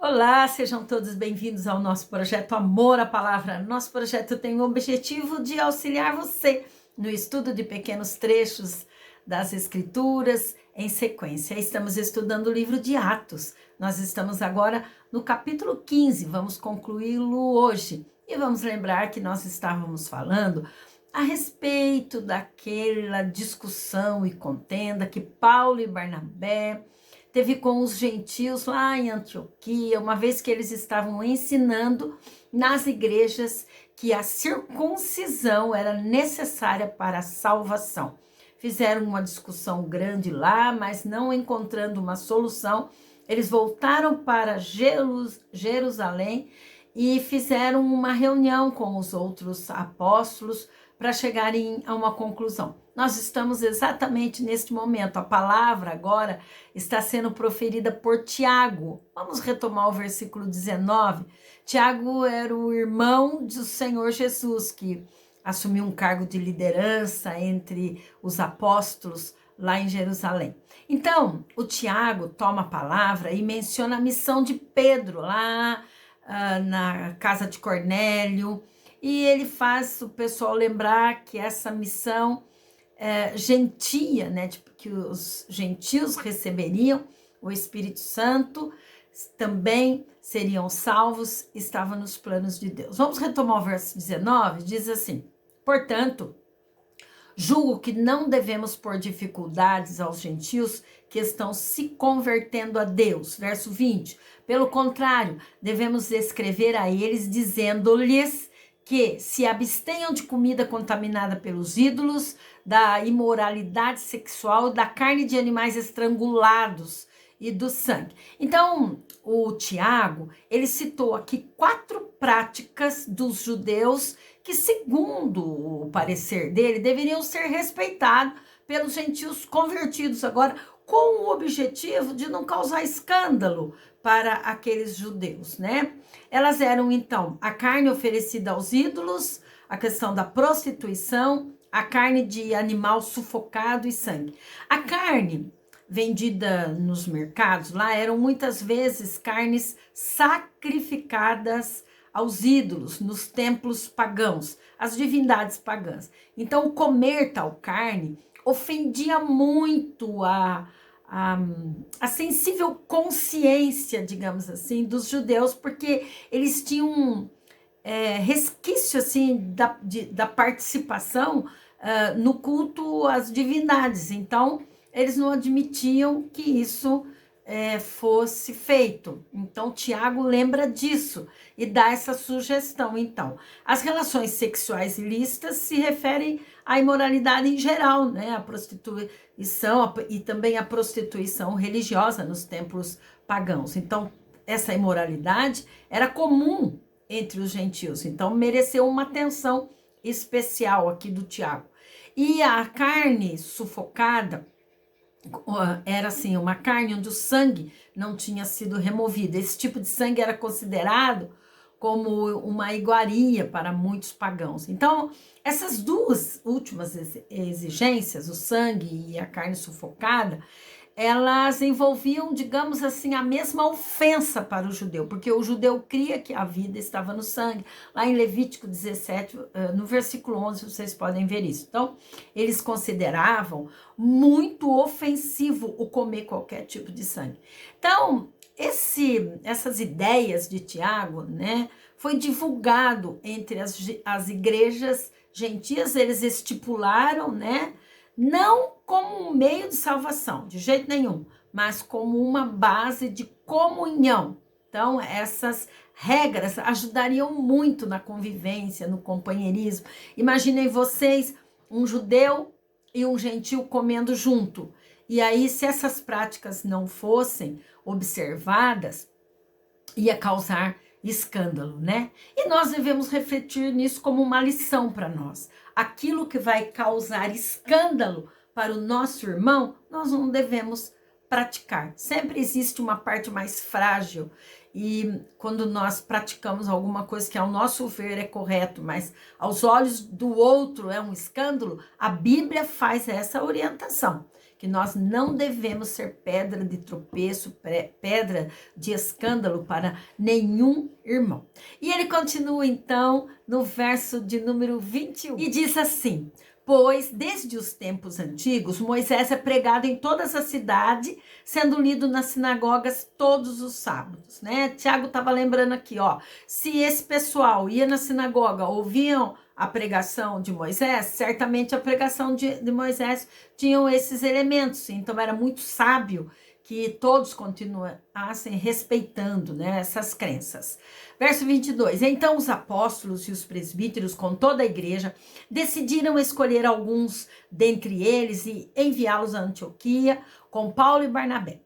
Olá, sejam todos bem-vindos ao nosso projeto Amor à Palavra. Nosso projeto tem o objetivo de auxiliar você no estudo de pequenos trechos das Escrituras em sequência. Estamos estudando o livro de Atos. Nós estamos agora no capítulo 15, vamos concluí-lo hoje. E vamos lembrar que nós estávamos falando a respeito daquela discussão e contenda que Paulo e Barnabé teve com os gentios lá em Antioquia, uma vez que eles estavam ensinando nas igrejas que a circuncisão era necessária para a salvação. Fizeram uma discussão grande lá, mas não encontrando uma solução, eles voltaram para Jerusalém e fizeram uma reunião com os outros apóstolos para chegarem a uma conclusão. Nós estamos exatamente neste momento. A palavra agora está sendo proferida por Tiago. Vamos retomar o versículo 19. Tiago era o irmão do Senhor Jesus, que assumiu um cargo de liderança entre os apóstolos lá em Jerusalém. Então, o Tiago toma a palavra e menciona a missão de Pedro lá na casa de Cornélio, e ele faz o pessoal lembrar que essa missão gentia, né, tipo, que os gentios receberiam o Espírito Santo, também seriam salvos, estava nos planos de Deus. Vamos retomar o verso 19, diz assim: portanto, julgo que não devemos pôr dificuldades aos gentios que estão se convertendo a Deus. Verso 20, pelo contrário, devemos escrever a eles dizendo-lhes que se abstenham de comida contaminada pelos ídolos, da imoralidade sexual, da carne de animais estrangulados e do sangue. Então, o Tiago, ele citou aqui 4 práticas dos judeus que, segundo o parecer dele, deveriam ser respeitadas pelos gentios convertidos agora, com o objetivo de não causar escândalo para aqueles judeus, né? Elas eram, então, a carne oferecida aos ídolos, a questão da prostituição, a carne de animal sufocado e sangue. A carne vendida nos mercados lá eram muitas vezes carnes sacrificadas aos ídolos, nos templos pagãos, às divindades pagãs. Então, comer tal carne ofendia muito a sensível consciência, digamos assim, dos judeus, porque eles tinham resquício assim da participação no culto às divindades. Então, eles não admitiam que isso fosse feito. Então, Tiago lembra disso e dá essa sugestão. Então, as relações sexuais ilícitas se referem à imoralidade em geral, né? A prostituição e também a prostituição religiosa nos templos pagãos. Então, essa imoralidade era comum entre os gentios. Então, mereceu uma atenção especial aqui do Tiago. E a carne sufocada era assim, uma carne onde o sangue não tinha sido removido. Esse tipo de sangue era considerado como uma iguaria para muitos pagãos. Então, essas duas últimas exigências, o sangue e a carne sufocada, elas envolviam, digamos assim, a mesma ofensa para o judeu, porque o judeu cria que a vida estava no sangue. Lá em Levítico 17, no versículo 11, vocês podem ver isso. Então, eles consideravam muito ofensivo o comer qualquer tipo de sangue. Então, essas ideias de Tiago, né, foi divulgado entre as igrejas gentias. Eles estipularam, né, não como um meio de salvação, de jeito nenhum, mas como uma base de comunhão. Então, essas regras ajudariam muito na convivência, no companheirismo. Imaginem vocês, um judeu e um gentio comendo junto. E aí, se essas práticas não fossem observadas, ia causar escândalo, né? E nós devemos refletir nisso como uma lição para nós. Aquilo que vai causar escândalo para o nosso irmão, nós não devemos praticar. Sempre existe uma parte mais frágil, e quando nós praticamos alguma coisa que ao nosso ver é correto, mas aos olhos do outro é um escândalo, a Bíblia faz essa orientação, que nós não devemos ser pedra de tropeço, pedra de escândalo para nenhum irmão. E ele continua então no verso de número 21 e diz assim: pois desde os tempos antigos Moisés é pregado em todas as cidades, sendo lido nas sinagogas todos os sábados, né? Tiago estava lembrando aqui, ó, se esse pessoal ia na sinagoga, ouviam a pregação de Moisés, certamente a pregação de Moisés tinham esses elementos, então era muito sábio que todos continuassem respeitando, né, essas crenças. Verso 22, então os apóstolos e os presbíteros com toda a igreja decidiram escolher alguns dentre eles e enviá-los a Antioquia com Paulo e Barnabé.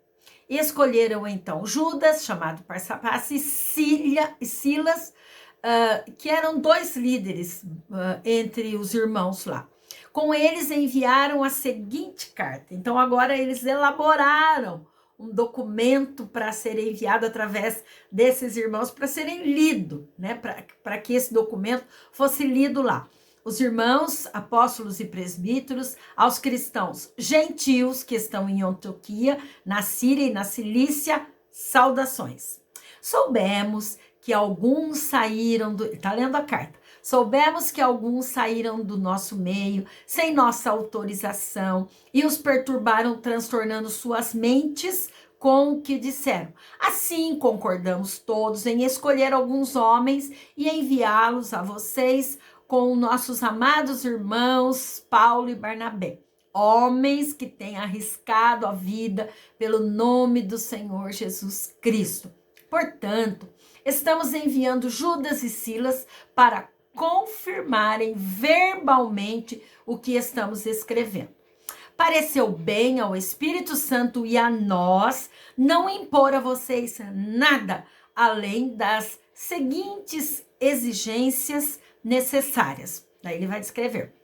Escolheram então Judas, chamado Barsabás, e Silas, que eram dois líderes entre os irmãos lá. Com eles enviaram a seguinte carta. Então agora eles elaboraram um documento para ser enviado através desses irmãos para serem lido, né? Para que esse documento fosse lido lá. Os irmãos, apóstolos e presbíteros, aos cristãos gentios que estão em Antioquia, na Síria e na Cilícia, saudações. Soubemos que alguns saíram do... Está lendo a carta. Soubemos que alguns saíram do nosso meio, sem nossa autorização, e os perturbaram, transtornando suas mentes com o que disseram. Assim, concordamos todos em escolher alguns homens e enviá-los a vocês com nossos amados irmãos Paulo e Barnabé. Homens que têm arriscado a vida pelo nome do Senhor Jesus Cristo. Portanto, estamos enviando Judas e Silas para confirmarem verbalmente o que estamos escrevendo. Pareceu bem ao Espírito Santo e a nós não impor a vocês nada além das seguintes exigências necessárias. Daí ele vai descrever: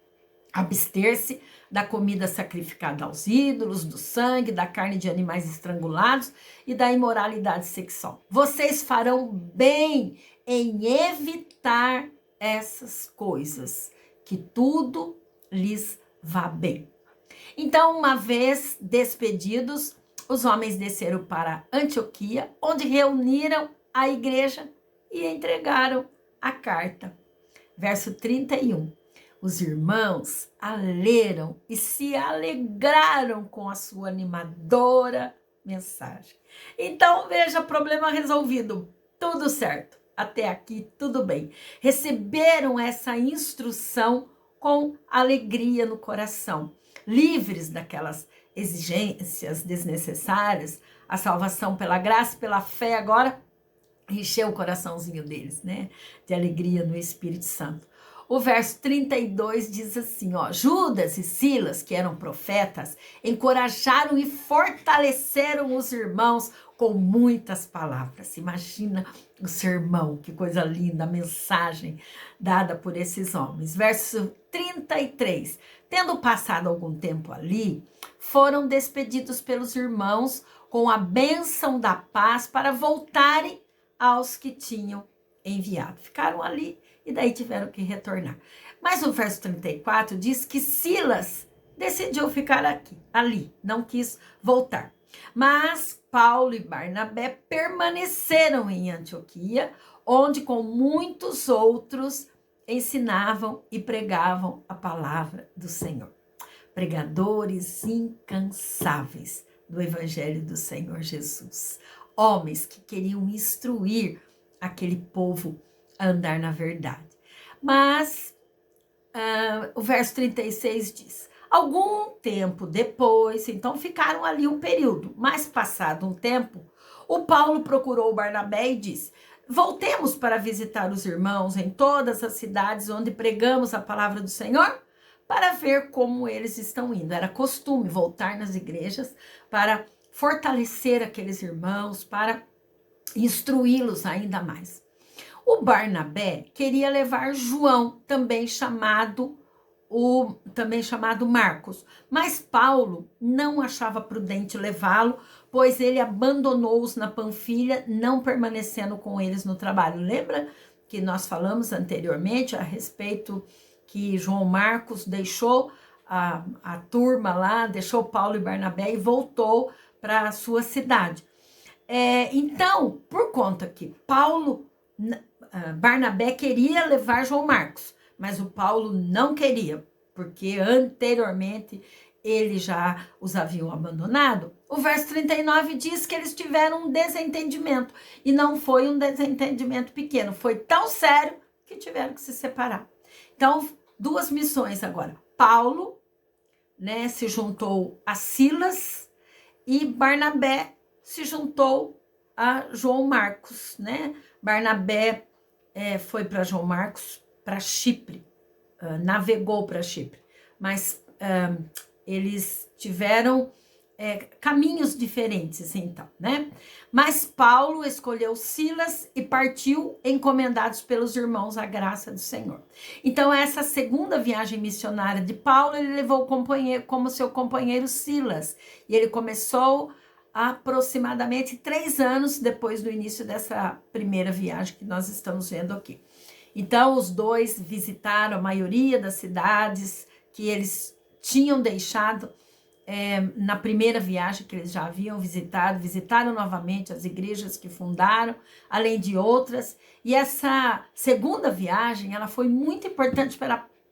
abster-se da comida sacrificada aos ídolos, do sangue, da carne de animais estrangulados e da imoralidade sexual. Vocês farão bem em evitar essas coisas, que tudo lhes vá bem. Então, uma vez despedidos, os homens desceram para Antioquia, onde reuniram a igreja e entregaram a carta. Verso 31. Os irmãos a leram e se alegraram com a sua animadora mensagem. Então, veja, problema resolvido, tudo certo. Até aqui, tudo bem. Receberam essa instrução com alegria no coração, livres daquelas exigências desnecessárias. A salvação pela graça e pela fé agora encheu o coraçãozinho deles, né? De alegria no Espírito Santo. O verso 32 diz assim, ó: Judas e Silas, que eram profetas, encorajaram e fortaleceram os irmãos com muitas palavras. Imagina o sermão, que coisa linda, a mensagem dada por esses homens. Verso 33. Tendo passado algum tempo ali, foram despedidos pelos irmãos com a bênção da paz para voltarem aos que tinham enviado. Ficaram ali e daí tiveram que retornar. Mas o verso 34 diz que Silas decidiu ficar ali, não quis voltar. Mas Paulo e Barnabé permaneceram em Antioquia, onde com muitos outros ensinavam e pregavam a palavra do Senhor. Pregadores incansáveis do Evangelho do Senhor Jesus. Homens que queriam instruir aquele povo a andar na verdade. Mas o verso 36 diz: algum tempo depois, então ficaram ali um período, mas passado um tempo, o Paulo procurou o Barnabé e disse: voltemos para visitar os irmãos em todas as cidades onde pregamos a palavra do Senhor, para ver como eles estão indo. Era costume voltar nas igrejas para fortalecer aqueles irmãos, para instruí-los ainda mais. O Barnabé queria levar João, também chamado Marcos, mas Paulo não achava prudente levá-lo, pois ele abandonou-os na Panfilha, não permanecendo com eles no trabalho. Lembra que nós falamos anteriormente a respeito que João Marcos deixou a turma lá, deixou Paulo e Barnabé e voltou para a sua cidade. Então, por conta que Barnabé queria levar João Marcos, mas o Paulo não queria, porque anteriormente ele já os haviam abandonado. O verso 39 diz que eles tiveram um desentendimento, e não foi um desentendimento pequeno, foi tão sério que tiveram que se separar. Então, duas missões agora. Paulo, né, se juntou a Silas, e Barnabé se juntou a João Marcos, né? Barnabé foi para João Marcos, para Chipre, navegou para Chipre, mas eles tiveram caminhos diferentes, então, né? Mas Paulo escolheu Silas e partiu, encomendados pelos irmãos à graça do Senhor. Então, essa segunda viagem missionária de Paulo, ele levou como seu companheiro Silas, e ele começou aproximadamente 3 anos depois do início dessa primeira viagem que nós estamos vendo aqui. Então, os dois visitaram a maioria das cidades que eles tinham deixado na primeira viagem que eles já haviam visitaram novamente as igrejas que fundaram, além de outras. E essa segunda viagem, ela foi muito importante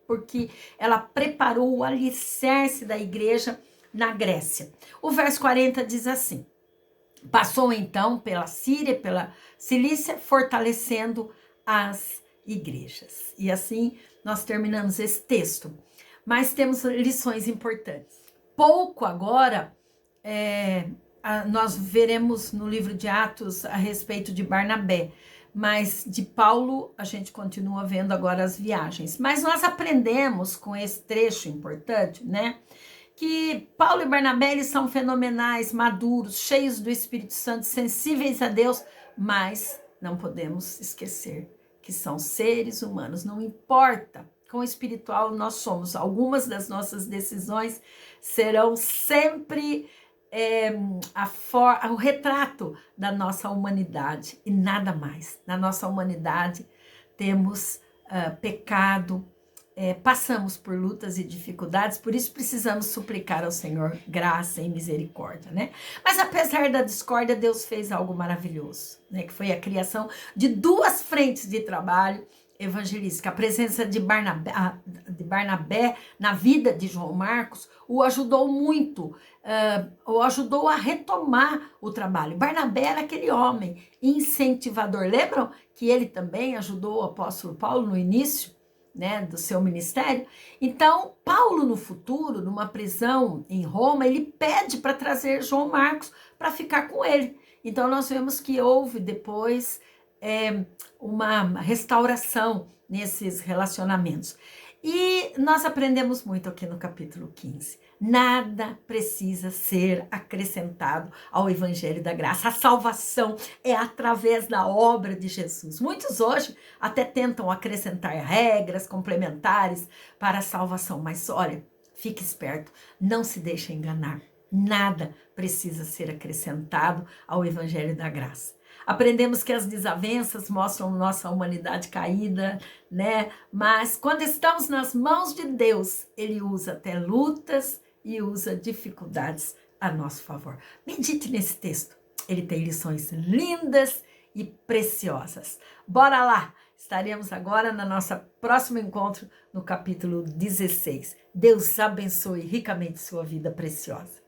porque ela preparou o alicerce da igreja na Grécia. O verso 40 diz assim: passou então pela Síria, pela Cilícia, fortalecendo as igrejas. E assim nós terminamos esse texto. Mas temos lições importantes. Pouco agora, nós veremos no livro de Atos a respeito de Barnabé, mas de Paulo a gente continua vendo agora as viagens. Mas nós aprendemos com esse trecho importante, né? Que Paulo e Barnabé, eles são fenomenais, maduros, cheios do Espírito Santo, sensíveis a Deus, mas não podemos esquecer que são seres humanos, não importa quão espiritual nós somos, algumas das nossas decisões serão sempre o retrato da nossa humanidade e nada mais. Na nossa humanidade temos pecado, passamos por lutas e dificuldades, por isso precisamos suplicar ao Senhor graça e misericórdia, né? Mas apesar da discórdia, Deus fez algo maravilhoso, né? Que foi a criação de 2 frentes de trabalho evangelística. A presença de Barnabé na vida de João Marcos o ajudou muito, o ajudou a retomar o trabalho. Barnabé era aquele homem incentivador. Lembram que ele também ajudou o apóstolo Paulo no início, né, do seu ministério? Então, Paulo, no futuro, numa prisão em Roma, ele pede para trazer João Marcos para ficar com ele. Então, nós vemos que houve depois uma restauração nesses relacionamentos. E nós aprendemos muito aqui no capítulo 15. Nada precisa ser acrescentado ao Evangelho da Graça. A salvação é através da obra de Jesus. Muitos hoje até tentam acrescentar regras complementares para a salvação, mas olha, fique esperto, não se deixe enganar. Nada precisa ser acrescentado ao Evangelho da Graça. Aprendemos que as desavenças mostram nossa humanidade caída, né? Mas quando estamos nas mãos de Deus, Ele usa até lutas e usa dificuldades a nosso favor. Medite nesse texto. Ele tem lições lindas e preciosas. Bora lá! Estaremos agora no nosso próximo encontro no capítulo 16. Deus abençoe ricamente sua vida preciosa.